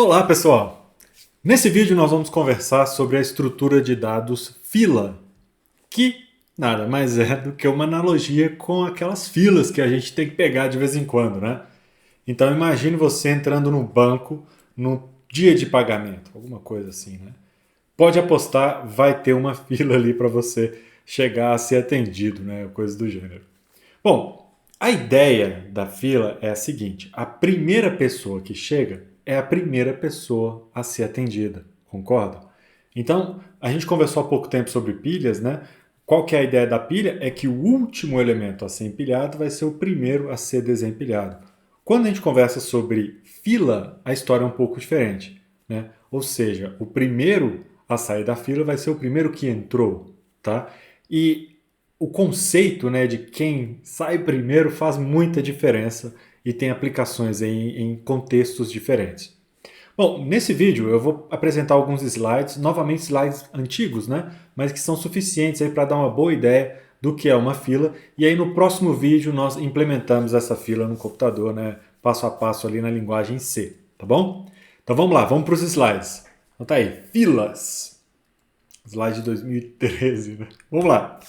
Olá, pessoal! Nesse vídeo nós vamos conversar sobre a estrutura de dados fila, que nada mais é do que uma analogia com aquelas filas que a gente tem que pegar de vez em quando, né? Então imagine você entrando no banco no dia de pagamento, alguma coisa assim, né? Pode apostar, vai ter uma fila ali para você chegar a ser atendido, né? Coisa do gênero. Bom, a ideia da fila é a seguinte: a primeira pessoa que chega é a primeira pessoa a ser atendida, concorda? Então, a gente conversou há pouco tempo sobre pilhas, né? Qual que é a ideia da pilha? É que o último elemento a ser empilhado vai ser o primeiro a ser desempilhado. Quando a gente conversa sobre fila, a história é um pouco diferente, né? Ou seja, o primeiro a sair da fila vai ser o primeiro que entrou, tá? E o conceito, né, de quem sai primeiro faz muita diferença e tem aplicações em contextos diferentes. Bom, nesse vídeo eu vou apresentar alguns slides, novamente slides antigos, né, mas que são suficientes para dar uma boa ideia do que é uma fila. E aí no próximo vídeo nós implementamos essa fila no computador, né, passo a passo ali na linguagem C, tá bom? Então vamos lá, vamos para os slides. Então tá aí, filas. Slide de 2013, né? Vamos lá.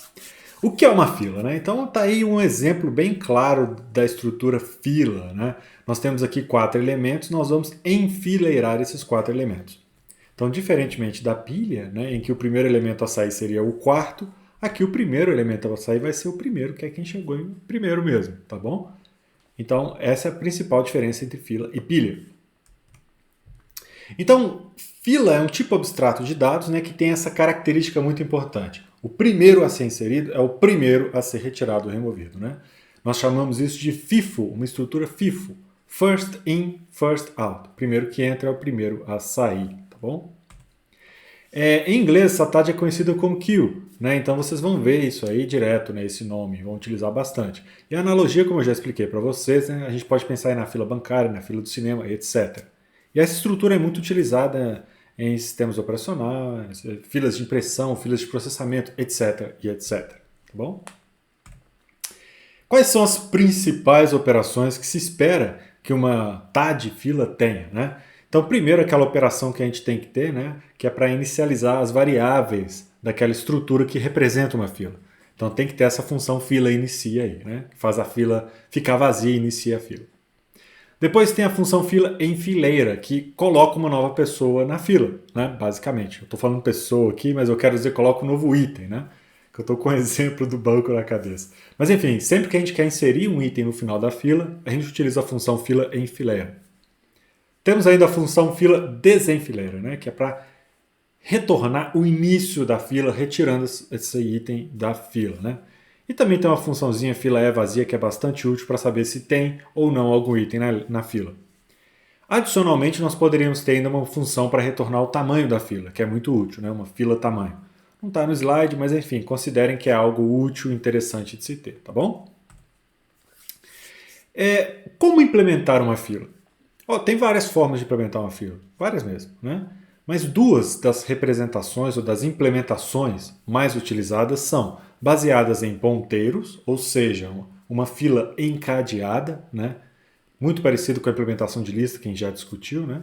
O que é uma fila, né? Então tá aí um exemplo bem claro da estrutura fila, né? Nós temos aqui 4 elementos, nós vamos enfileirar esses 4 elementos. Então, diferentemente da pilha, né, em que o primeiro elemento a sair seria o quarto, aqui o primeiro elemento a sair vai ser o primeiro, que é quem chegou em primeiro mesmo, tá bom? Então, essa é a principal diferença entre fila e pilha. Então, fila é um tipo abstrato de dados, né, que tem essa característica muito importante. O primeiro a ser inserido é o primeiro a ser retirado ou removido, né? Nós chamamos isso de FIFO, uma estrutura FIFO. First in, first out. O primeiro que entra é o primeiro a sair, tá bom? Em inglês, essa TAD é conhecida como queue, né? Então vocês vão ver isso aí direto, né? Esse nome, vão utilizar bastante. E a analogia, como eu já expliquei para vocês, né? A gente pode pensar aí na fila bancária, na fila do cinema, etc. E essa estrutura é muito utilizada em sistemas operacionais, filas de impressão, filas de processamento, etc. e etc. Tá bom? Quais são as principais operações que se espera que uma TAD fila tenha, né? Então, primeiro, aquela operação que a gente tem que ter, né? Que é para inicializar as variáveis daquela estrutura que representa uma fila. Então, tem que ter essa função fila inicia aí, né? Que faz a fila ficar vazia e inicia a fila. Depois tem a função fila enfileira, que coloca uma nova pessoa na fila, né? Basicamente. Eu estou falando pessoa aqui, mas eu quero dizer coloca um novo item, né? Que eu estou com o exemplo do banco na cabeça. Mas enfim, sempre que a gente quer inserir um item no final da fila, a gente utiliza a função fila enfileira. Temos ainda a função fila desenfileira, né? Que é para retornar o início da fila, retirando esse item da fila, né? E também tem uma funçãozinha fila é vazia que é bastante útil para saber se tem ou não algum item na fila. Adicionalmente, nós poderíamos ter ainda uma função para retornar o tamanho da fila, que é muito útil, né? Uma fila tamanho. Não está no slide, mas enfim, considerem que é algo útil e interessante de se ter, tá bom? Como implementar uma fila? Tem várias formas de implementar uma fila, várias mesmo, né? Mas duas das representações ou das implementações mais utilizadas são baseadas em ponteiros, ou seja, uma fila encadeada, né? Muito parecido com a implementação de lista que a gente já discutiu, né?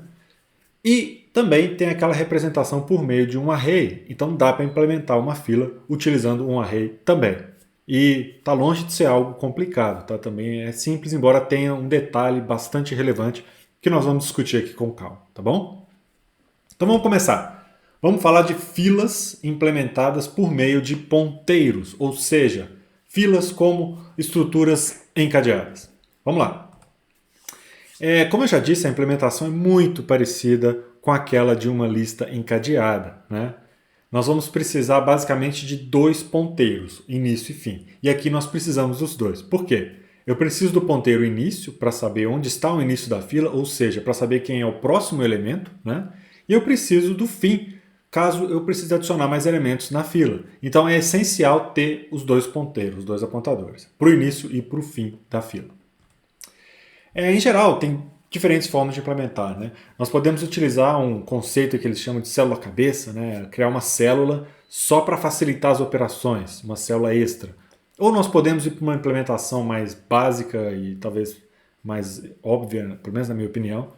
E também tem aquela representação por meio de um array, então dá para implementar uma fila utilizando um array também. E está longe de ser algo complicado, tá? Também é simples, embora tenha um detalhe bastante relevante que nós vamos discutir aqui com calma, tá bom? Então vamos começar. Vamos falar de filas implementadas por meio de ponteiros, ou seja, filas como estruturas encadeadas. Vamos lá. Como eu já disse, a implementação é muito parecida com aquela de uma lista encadeada, né? Nós vamos precisar basicamente de dois ponteiros, início e fim. E aqui nós precisamos dos dois. Por quê? Eu preciso do ponteiro início para saber onde está o início da fila, ou seja, para saber quem é o próximo elemento, né? E eu preciso do fim, caso eu precise adicionar mais elementos na fila. Então é essencial ter os dois ponteiros, os dois apontadores, para o início e para o fim da fila. Em geral, tem diferentes formas de implementar, né? Nós podemos utilizar um conceito que eles chamam de célula-cabeça, né? Criar uma célula só para facilitar as operações, uma célula extra. Ou nós podemos ir para uma implementação mais básica e talvez mais óbvia, pelo menos na minha opinião,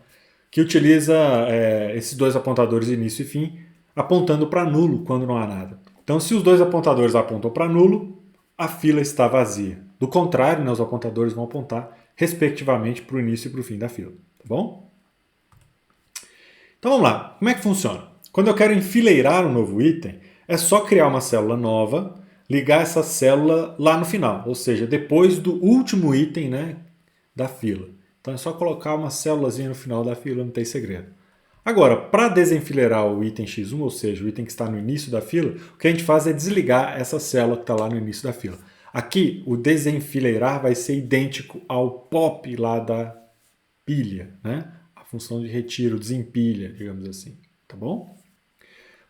que utiliza esses dois apontadores de início e fim, apontando para nulo quando não há nada. Então, se os dois apontadores apontam para nulo, a fila está vazia. Do contrário, né, os apontadores vão apontar, respectivamente, para o início e para o fim da fila. Tá bom? Então, vamos lá. Como é que funciona? Quando eu quero enfileirar um novo item, é só criar uma célula nova, ligar essa célula lá no final, ou seja, depois do último item, né, da fila. Então é só colocar uma célulazinha no final da fila, não tem segredo. Agora, para desenfileirar o item X1, ou seja, o item que está no início da fila, o que a gente faz é desligar essa célula que está lá no início da fila. Aqui, o desenfileirar vai ser idêntico ao pop lá da pilha, né? A função de retiro, desempilha, digamos assim, tá bom?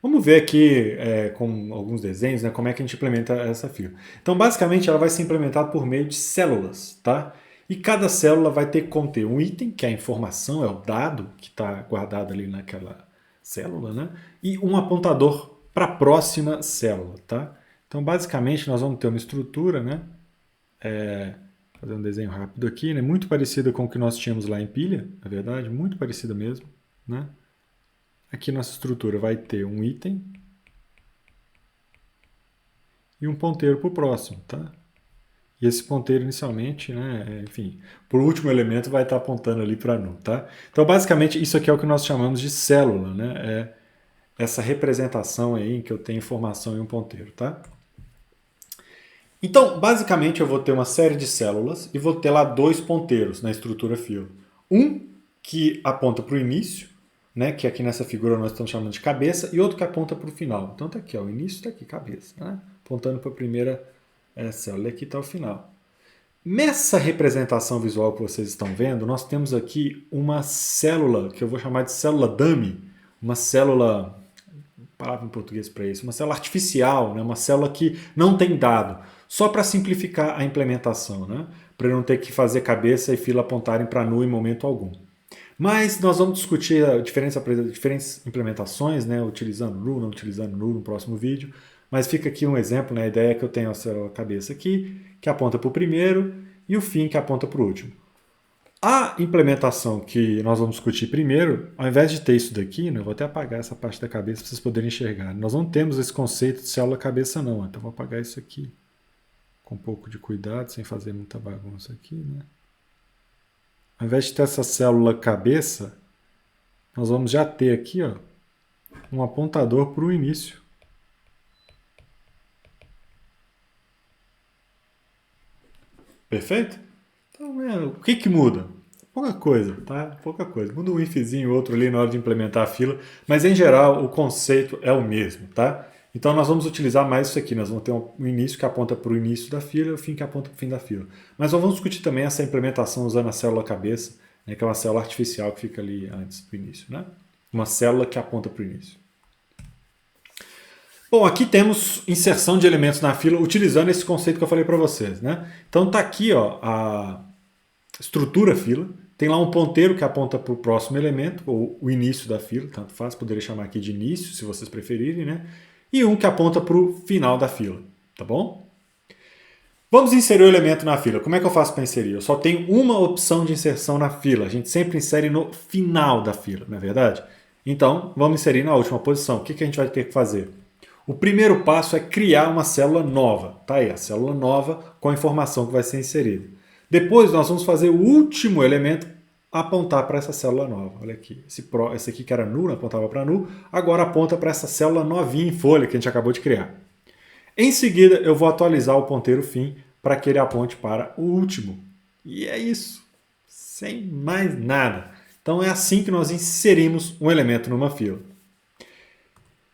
Vamos ver aqui com alguns desenhos, né, como é que a gente implementa essa fila. Então, basicamente, ela vai ser implementada por meio de células, tá? E cada célula vai ter que conter um item, que é a informação, é o dado que está guardado ali naquela célula, né? E um apontador para a próxima célula, tá? Então, basicamente, nós vamos ter uma estrutura, né? Fazer um desenho rápido aqui, né? Muito parecida com o que nós tínhamos lá em pilha, na verdade, muito parecida mesmo, né? Aqui nossa estrutura vai ter um item e um ponteiro para o próximo, tá? E esse ponteiro inicialmente, né, enfim, por último elemento vai estar apontando ali para null, tá? Então basicamente isso aqui é o que nós chamamos de célula, né? É essa representação aí em que eu tenho informação e um ponteiro, tá? Então basicamente eu vou ter uma série de células e vou ter lá dois ponteiros na estrutura fila. Um que aponta para o início, né, que aqui nessa figura nós estamos chamando de cabeça, e outro que aponta para o final. Então está aqui, ó, o início está aqui, cabeça, né, apontando para a primeira célula, e aqui está o final. Nessa representação visual que vocês estão vendo, nós temos aqui uma célula, que eu vou chamar de célula dummy, uma célula, palavra em português para isso, uma célula artificial, né, uma célula que não tem dado, só para simplificar a implementação, né, para eu não ter que fazer cabeça e fila apontarem para null em momento algum. Mas nós vamos discutir diferentes implementações, né, utilizando null, não utilizando null no próximo vídeo. Mas fica aqui um exemplo, né, a ideia é que eu tenho a célula cabeça aqui, que aponta para o primeiro, e o fim que aponta para o último. A implementação que nós vamos discutir primeiro, ao invés de ter isso daqui, né, eu vou até apagar essa parte da cabeça para vocês poderem enxergar. Nós não temos esse conceito de célula cabeça não, então vou apagar isso aqui com um pouco de cuidado, sem fazer muita bagunça aqui, né? Ao invés de ter essa célula cabeça, nós vamos já ter aqui, ó, um apontador para o início. Perfeito? Então, o que muda? Pouca coisa, tá? Pouca coisa. Muda um ifzinho, outro ali na hora de implementar a fila, mas em geral o conceito é o mesmo, tá? Então nós vamos utilizar mais isso aqui. Nós vamos ter um início que aponta para o início da fila e o fim que aponta para o fim da fila. Mas nós vamos discutir também essa implementação usando a célula cabeça, né, que é uma célula artificial que fica ali antes do início, né? Uma célula que aponta para o início. Bom, aqui temos inserção de elementos na fila utilizando esse conceito que eu falei para vocês, né? Então tá aqui, ó, a estrutura fila. Tem lá um ponteiro que aponta para o próximo elemento, ou o início da fila, tanto faz, poderia chamar aqui de início, se vocês preferirem, né? E um que aponta para o final da fila, tá bom? Vamos inserir o elemento na fila. Como é que eu faço para inserir? Eu só tenho uma opção de inserção na fila. A gente sempre insere no final da fila, não é verdade? Então, vamos inserir na última posição. O que a gente vai ter que fazer? O primeiro passo é criar uma célula nova. Tá aí, a célula nova com a informação que vai ser inserida. Depois nós vamos fazer o último elemento apontar para essa célula nova. Olha aqui, esse aqui que era null, apontava para null, agora aponta para essa célula novinha em folha que a gente acabou de criar. Em seguida, eu vou atualizar o ponteiro fim para que ele aponte para o último. E é isso, sem mais nada. Então é assim que nós inserimos um elemento numa fila.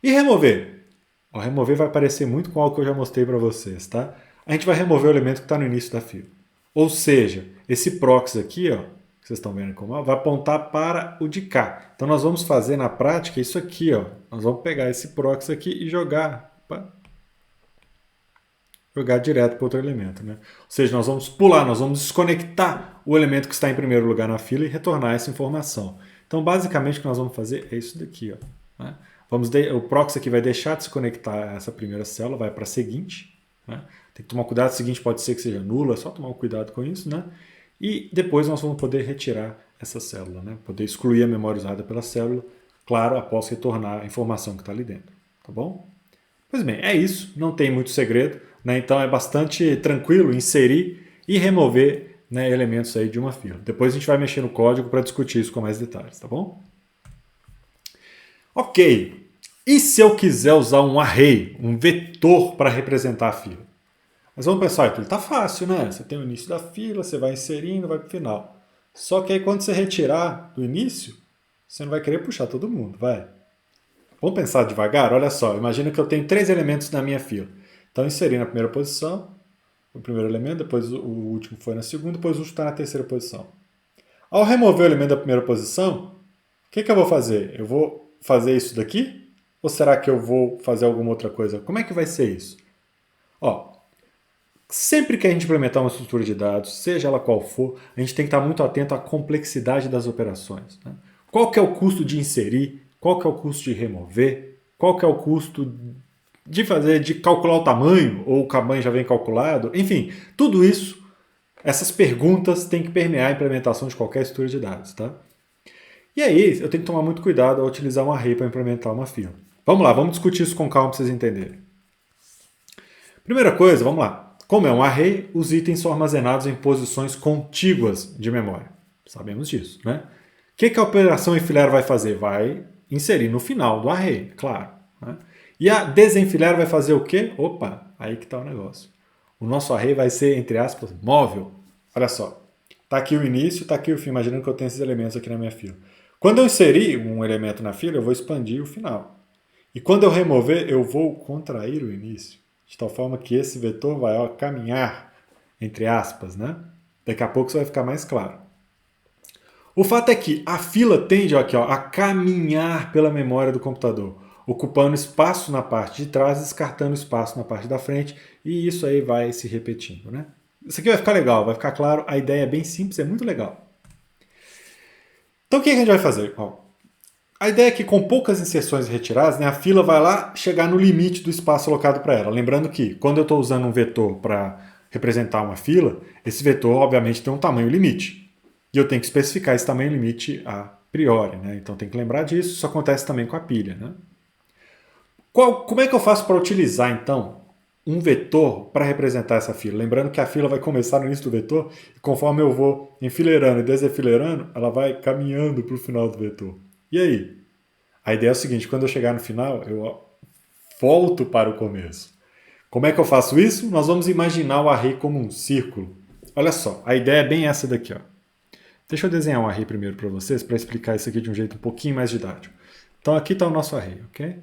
E remover? O remover vai parecer muito com algo que eu já mostrei para vocês, tá? A gente vai remover o elemento que está no início da fila. Ou seja, esse proxy aqui, ó, que vocês estão vendo como vai apontar para o de cá. Então nós vamos fazer na prática isso aqui, ó. Nós vamos pegar esse proxy aqui e jogar direto para outro elemento, né? Ou seja, nós vamos pular, nós vamos desconectar o elemento que está em primeiro lugar na fila e retornar essa informação. Então, basicamente, o que nós vamos fazer é isso daqui, ó, né? O proxy aqui vai deixar de se conectar a essa primeira célula, vai para a seguinte, né? Tem que tomar cuidado, a seguinte pode ser que seja nula, é só tomar um cuidado com isso, né? E depois nós vamos poder retirar essa célula, né? Poder excluir a memória usada pela célula, claro, após retornar a informação que está ali dentro, tá bom? Pois bem, é isso, não tem muito segredo, né? Então é bastante tranquilo inserir e remover, né, elementos aí de uma fila. Depois a gente vai mexer no código para discutir isso com mais detalhes, tá bom? Ok, e se eu quiser usar um array, um vetor para representar a fila? Mas vamos pensar, aqui está fácil, né? Você tem o início da fila, você vai inserindo, vai para o final. Só que aí quando você retirar do início, você não vai querer puxar todo mundo, vai? Vamos pensar devagar? Olha só, imagina que eu tenho 3 elementos na minha fila. Então, inseri na primeira posição, o primeiro elemento, depois o último foi na segunda, depois o último está na terceira posição. Ao remover o elemento da primeira posição, o que eu vou fazer? Eu vou fazer isso daqui? Ou será que eu vou fazer alguma outra coisa? Como é que vai ser isso? Ó, sempre que a gente implementar uma estrutura de dados, seja ela qual for, a gente tem que estar muito atento à complexidade das operações, né? Qual que é o custo de inserir? Qual que é o custo de remover? Qual que é o custo de calcular o tamanho? Ou o tamanho já vem calculado? Enfim, tudo isso, essas perguntas têm que permear a implementação de qualquer estrutura de dados, tá? E aí, eu tenho que tomar muito cuidado ao utilizar um array para implementar uma fila. Vamos lá, vamos discutir isso com calma para vocês entenderem. Primeira coisa, vamos lá. Como é um array, os itens são armazenados em posições contíguas de memória. Sabemos disso, né? O que a operação enfileira vai fazer? Vai inserir no final do array, claro, né? E a desenfileira vai fazer o quê? Opa, aí que está o negócio. O nosso array vai ser, entre aspas, móvel. Olha só, está aqui o início, está aqui o fim. Imaginando que eu tenho esses elementos aqui na minha fila. Quando eu inserir um elemento na fila, eu vou expandir o final. E quando eu remover, eu vou contrair o início. De tal forma que esse vetor vai caminhar, entre aspas, né? Daqui a pouco isso vai ficar mais claro. O fato é que a fila tende aqui, ó, a caminhar pela memória do computador, ocupando espaço na parte de trás, descartando espaço na parte da frente, e isso aí vai se repetindo, né? Isso aqui vai ficar legal, vai ficar claro, a ideia é bem simples, é muito legal. Então o que a gente vai fazer? Ó, a ideia é que com poucas inserções e retiradas, né, a fila vai lá chegar no limite do espaço alocado para ela. Lembrando que quando eu estou usando um vetor para representar uma fila, esse vetor obviamente tem um tamanho limite. E eu tenho que especificar esse tamanho limite a priori, né? Então tem que lembrar disso, isso acontece também com a pilha, né? Como é que eu faço para utilizar então um vetor para representar essa fila? Lembrando que a fila vai começar no início do vetor e conforme eu vou enfileirando e desenfileirando, ela vai caminhando para o final do vetor. E aí? A ideia é o seguinte, quando eu chegar no final, eu volto para o começo. Como é que eu faço isso? Nós vamos imaginar o array como um círculo. Olha só, a ideia é bem essa daqui, ó. Deixa eu desenhar um array primeiro para vocês, para explicar isso aqui de um jeito um pouquinho mais didático. Então aqui está o nosso array, ok?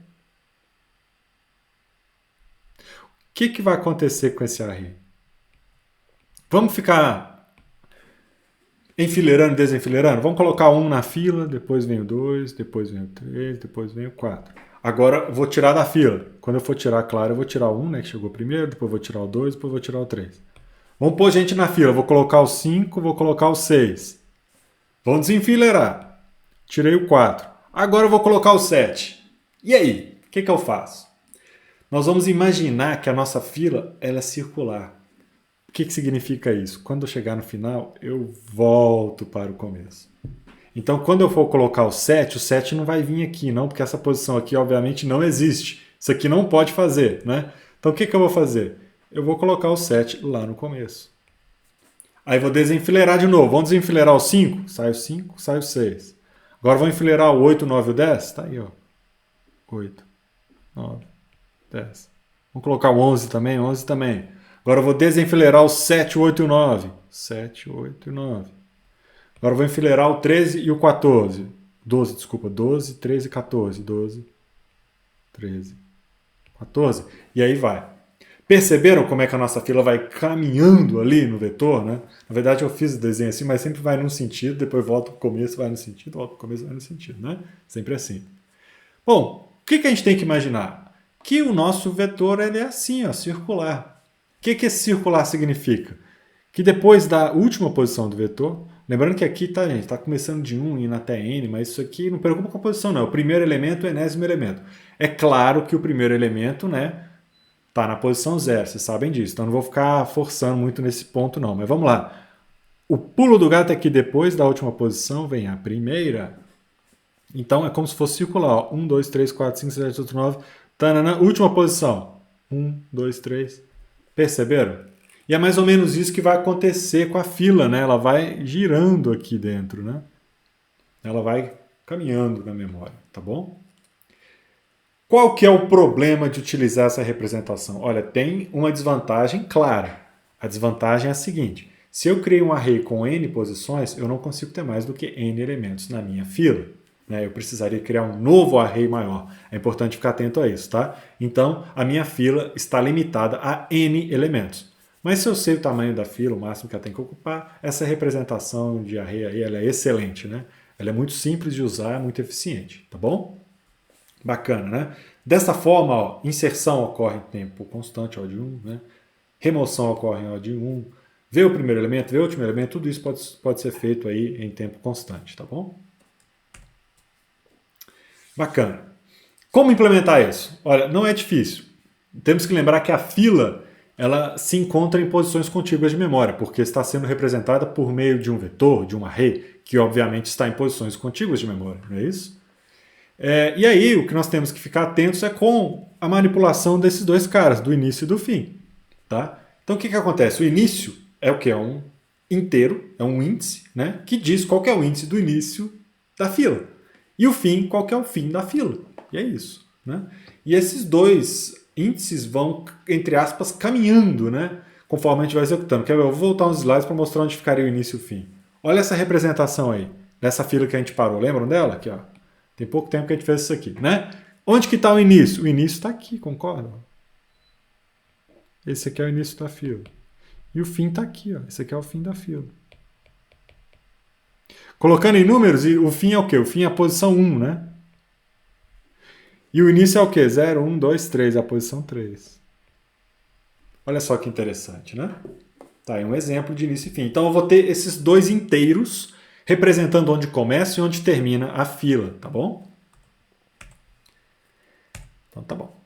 O que vai acontecer com esse array? Vamos ficar enfileirando e desenfileirando? Vamos colocar um na fila, depois vem o 2, depois vem o 3, depois vem o 4. Agora vou tirar da fila. Quando eu for tirar, claro, eu vou tirar o 1, né, que chegou primeiro, depois vou tirar o 2, depois vou tirar o 3. Vamos pôr gente na fila. Vou colocar o 5, vou colocar o 6. Vamos desenfileirar. Tirei o 4. Agora eu vou colocar o 7. E aí? O que eu faço? Nós vamos imaginar que a nossa fila ela é circular. O que significa isso? Quando eu chegar no final, eu volto para o começo. Então, quando eu for colocar o 7 não vai vir aqui, não, porque essa posição aqui, obviamente, não existe. Isso aqui não pode fazer, né? Então, o que eu vou fazer? Eu vou colocar o 7 lá no começo. Aí vou desenfileirar de novo. Vamos desenfileirar o 5? Sai o 5, sai o 6. Agora vou enfileirar o 8, 9 e o 10? Tá aí, ó. 8, 9, 10. Vamos colocar o 11 também? 11 também. Agora eu vou desenfileirar o 7, 8 e o 9. 7, 8 e 9. Agora eu vou enfileirar o 13 e o 14. 12, desculpa. 12, 13 e 14. 12, 13, 14. E aí vai. Perceberam como é que a nossa fila vai caminhando ali no vetor, né? Na verdade eu fiz o desenho assim, mas sempre vai num sentido, depois volta para o começo, vai no sentido, volta para o começo, vai no sentido, né? Sempre assim. Bom, o que a gente tem que imaginar? Que o nosso vetor ele é assim, ó, circular. O que esse circular significa? Que depois da última posição do vetor, lembrando que aqui tá, gente, está começando de 1 e indo até n, mas isso aqui não preocupa com a posição, não. O primeiro elemento é o enésimo elemento. É claro que o primeiro elemento, né, está na posição 0, vocês sabem disso. Então não vou ficar forçando muito nesse ponto, não. Mas vamos lá. O pulo do gato é que depois da última posição vem a primeira. Então é como se fosse circular. 1, 2, 3, 4, 5, 6, 7, 8, 9. Tanana, última posição. 1, 2, 3. Perceberam? E é mais ou menos isso que vai acontecer com a fila, né? Ela vai girando aqui dentro, né? Ela vai caminhando na memória, tá bom? Qual que é o problema de utilizar essa representação? Olha, tem uma desvantagem clara. A desvantagem é a seguinte: se eu criei um array com n posições, eu não consigo ter mais do que n elementos na minha fila. Eu precisaria criar um novo array maior. É importante ficar atento a isso, tá? Então, a minha fila está limitada a n elementos. Mas se eu sei o tamanho da fila, o máximo que ela tem que ocupar, essa representação de array aí, ela é excelente, né? Ela é muito simples de usar, muito eficiente, tá bom? Bacana, né? Dessa forma, ó, inserção ocorre em tempo constante, O de 1, né? Remoção ocorre em O de 1, ver o primeiro elemento, ver o último elemento, tudo isso pode ser feito aí em tempo constante, tá bom? Bacana. Como implementar isso? Olha, não é difícil. Temos que lembrar que a fila ela se encontra em posições contíguas de memória, porque está sendo representada por meio de um vetor, de um array, que obviamente está em posições contíguas de memória, não é isso? E aí o que nós temos que ficar atentos é com a manipulação desses dois caras, do início e do fim. Tá? Então o que acontece? O início é o que? É um inteiro, é um índice, né, que diz qual que é o índice do início da fila. E o fim, qual que é o fim da fila. E é isso. Né? E esses dois índices vão, entre aspas, caminhando, né, conforme a gente vai executando. Eu vou voltar uns slides para mostrar onde ficaria o início e o fim. Olha essa representação aí, dessa fila que a gente parou. Lembram dela? Aqui, ó. Tem pouco tempo que a gente fez isso aqui, né? Onde que está o início? O início está aqui, concorda? Esse aqui é o início da fila. E o fim está aqui, ó. Esse aqui é o fim da fila. Colocando em números, o fim é o quê? O fim é a posição 1, né? E o início é o quê? 0, 1, 2, 3, é a posição 3. Olha só que interessante, né? Tá aí um exemplo de início e fim. Então eu vou ter esses dois inteiros representando onde começa e onde termina a fila, tá bom? Então tá bom.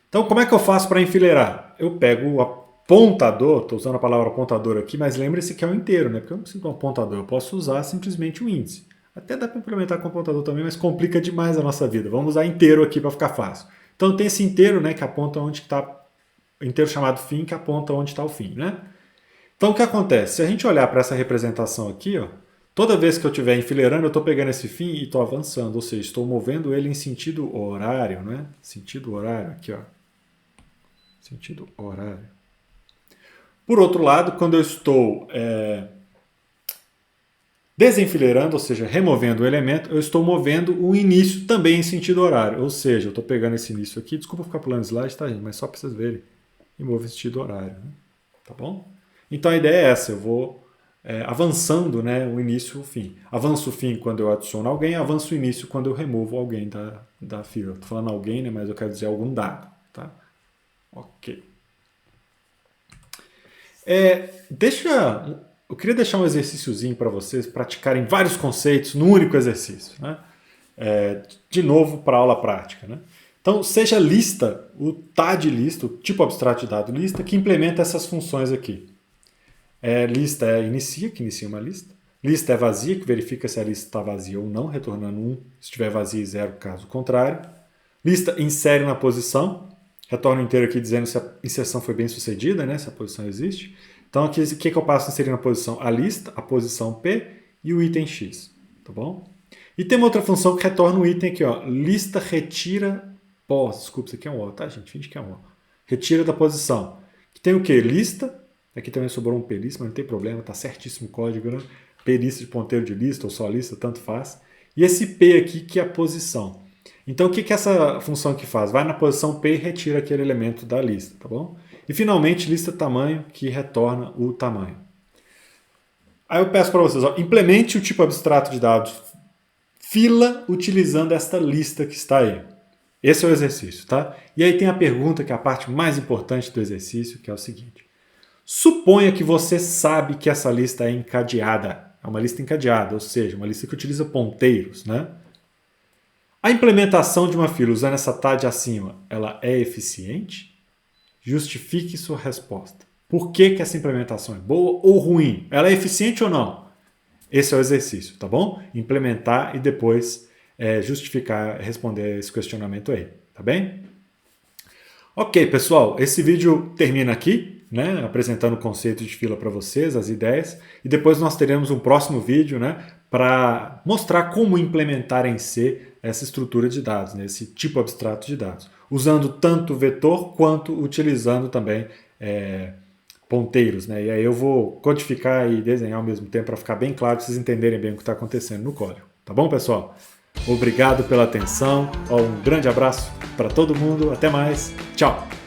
Então como é que eu faço para enfileirar? Eu pego o apontador, estou usando a palavra apontador aqui, mas lembre-se que é o inteiro, né? Porque eu não preciso de um apontador, eu posso usar simplesmente o índice. Até dá para implementar com apontador também, mas complica demais a nossa vida. Vamos usar inteiro aqui para ficar fácil. Então tem esse inteiro, né, que aponta onde está, inteiro chamado fim, que aponta onde está o fim, né? Então o que acontece? Se a gente olhar para essa representação aqui, ó, toda vez que eu estiver enfileirando, eu estou pegando esse fim e estou avançando, ou seja, estou movendo ele em sentido horário, né? Sentido horário, aqui, ó. Sentido horário. Por outro lado, quando eu estou desenfileirando, ou seja, removendo o elemento, eu estou movendo o início também em sentido horário. Ou seja, eu estou pegando esse início aqui, desculpa ficar pulando slide, tá, gente? Mas só para vocês verem. E movo em sentido horário, né? Tá bom? Então a ideia é essa, eu vou avançando, né, o início e o fim. Avanço o fim quando eu adiciono alguém, avanço o início quando eu removo alguém da fila. Estou falando alguém, né, mas eu quero dizer algum dado. Tá? Ok. Eu queria deixar um exercíciozinho para vocês praticarem vários conceitos num único exercício. Né? De novo, para aula prática. Né? Então, seja lista, o tá de lista, o tipo abstrato de dado lista, que implementa essas funções aqui. Lista inicia, que inicia uma lista. Lista é vazia, que verifica se a lista está vazia ou não, retornando 1, se estiver vazia e 0, caso contrário. Lista insere na posição, retorna inteiro aqui dizendo se a inserção foi bem sucedida, né, se a posição existe. Então aqui o que eu passo a inserir na posição? A lista, a posição P e o item X. Tá bom? E tem uma outra função que retorna um item aqui, ó. Lista retira pós. Desculpa, isso aqui é um O, tá, gente? Finge que é um O. Retira da posição. Que tem o quê? Lista. Aqui também sobrou um plista, mas não tem problema, tá certíssimo o código, né? Plista de ponteiro de lista ou só lista, tanto faz. E esse P aqui que é a posição. Então o que essa função aqui faz? Vai na posição P e retira aquele elemento da lista, tá bom? E finalmente lista tamanho, que retorna o tamanho. Aí eu peço para vocês, ó, implemente o tipo abstrato de dados fila utilizando esta lista que está aí. Esse é o exercício, tá? E aí tem a pergunta que é a parte mais importante do exercício, que é o seguinte. Suponha que você sabe que essa lista é encadeada. É uma lista encadeada, ou seja, uma lista que utiliza ponteiros, né? A implementação de uma fila usando essa TAD acima, ela é eficiente? Justifique sua resposta. Por que essa implementação é boa ou ruim? Ela é eficiente ou não? Esse é o exercício, tá bom? Implementar e depois justificar, responder esse questionamento aí, tá bem? Ok, pessoal, esse vídeo termina aqui, né, apresentando o conceito de fila para vocês, as ideias, e depois nós teremos um próximo vídeo, né, para mostrar como implementar em C essa estrutura de dados, né, esse tipo abstrato de dados, usando tanto vetor quanto utilizando também ponteiros, né, e aí eu vou codificar e desenhar ao mesmo tempo para ficar bem claro, para vocês entenderem bem o que está acontecendo no código. Tá bom, pessoal? Obrigado pela atenção, um grande abraço para todo mundo, até mais, tchau!